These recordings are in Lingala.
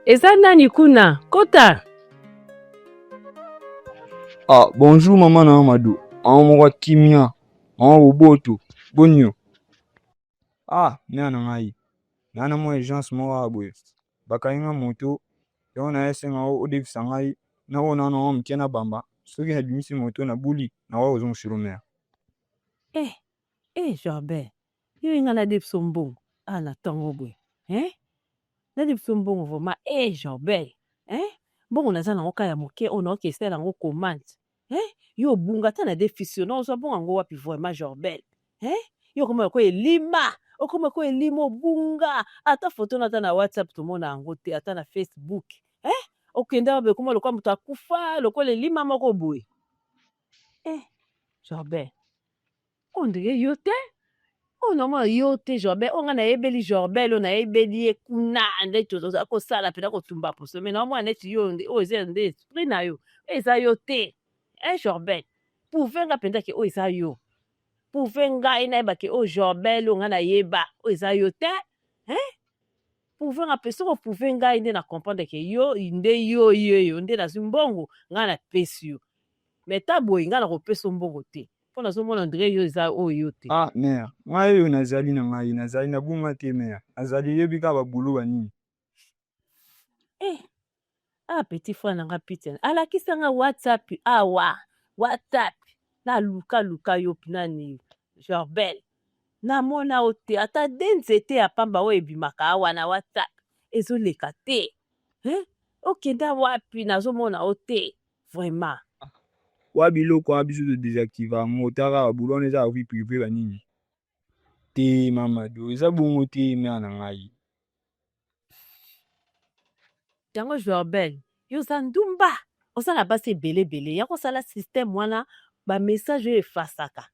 Eza nani kuna? Kota. Ah, bonjour maman na Amadou. Mwa kimia. Boboto. Bonio. Ah, mea na ngai. Nana mo agence mo abwe. Bakainga moto. Yo na esenga o devisa ngai. Na o na no mkena bamba. Soki na bimisi moto na buli na wa ozon shiromea. Jorbert. Yo inga na depso mbongo. Ah, na tongo bwe. Na depso mbongo voma. Jorbert. Mbongo naza nango kaya moke ona okesela nango commande. Yo bunga ta na defisio na ozo bonga ngo wapi vraiment Jorbert. Yo koma ko elima. Okoma ko elima obunga. Ata photo na ta na WhatsApp to mona yango te, ata na Facebook. Okenda wabe koma lokwa muta kufa, lokola elima moko boye. Jorbert. On dirait yo te. Non, yo te Jorbert. On a ebeli Jorbert, on a ebeli ekuna ande toza ko sala pena ko tumba poso. Mais non moi net yo o zende esprit na yo. Eza yo te. Jorbert. Pouvenga penda ke o eza yo. Pouvenga ina ba ke o Jorbert lo ngana yeba. O eza yo te. Pouvenga peso ko pouvenga inde na comprendre ke yo inde yo nde na zimbongo ngana pesi yo. Mais taboy ngana ko peso mbongo te. Pona zo mona André yo eza o yo te. Ah, mea. Ngai yo nazali na ngai, nazali na bunga te mea. Azali yebi ka ba bulu bani. Petit frère nanga Peter. Alakisa nga WhatsApp awa. WhatsApp. Na luka yo pinani Jorbert. Na mona ote ata denzete ya pamba o ebimaka awa na WhatsApp. Ezoleka te. Okenda wapi nazomona ote. Vraiment. Wa biloko wa biso de désactiver motara ba bulu on eza vie privée banini. Te Mamadou, eza bongo te mea na ngai. Yango Jorbert, yo za ndumba. Osala basi ebele. Ya kosala système wana ba message oyo efasaka.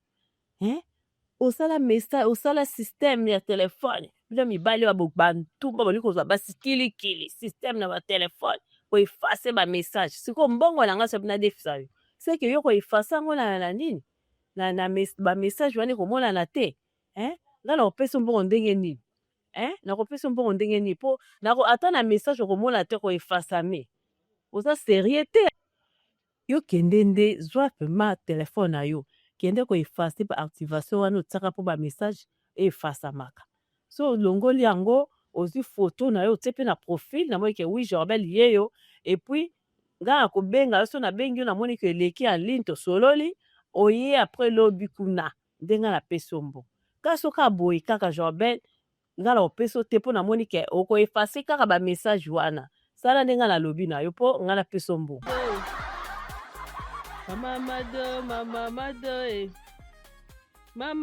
Osala message, osala système ya telefone. Bila mibali wa bantumba bali kozwa basi kilikili. Système na ba telefone. Ko effacer ba message. Siko mbongo na nga so na defisa yo. C'est que yo ko effacer ngo na nini? Ba message wana ko mona na te. Nga na opesa mbongo ndenge nini? Na kopesa mbongo ndenge nini po na ata na message ko mona te ko effacer me. Oza sérieux te. Yo kende nde zwa pema telefone na yo. Kende ko effacer ba activation wana otsaka po ba message effasamaka. So longoli yango ozwi photo na yo tsepe na profil na moike oui Jorbert yeyo et puis nga ko benga so na bengi na moni ke leki en ligne to sololi oye après lobi kuna ndenga na pesombo. Kaso ka boy kaka Jorbert nga na opeso te po na moni ke oko effacer kaka ba message wana. Sala ndenga na lobi na yo po nga na pesombo. Mama mado. Mama.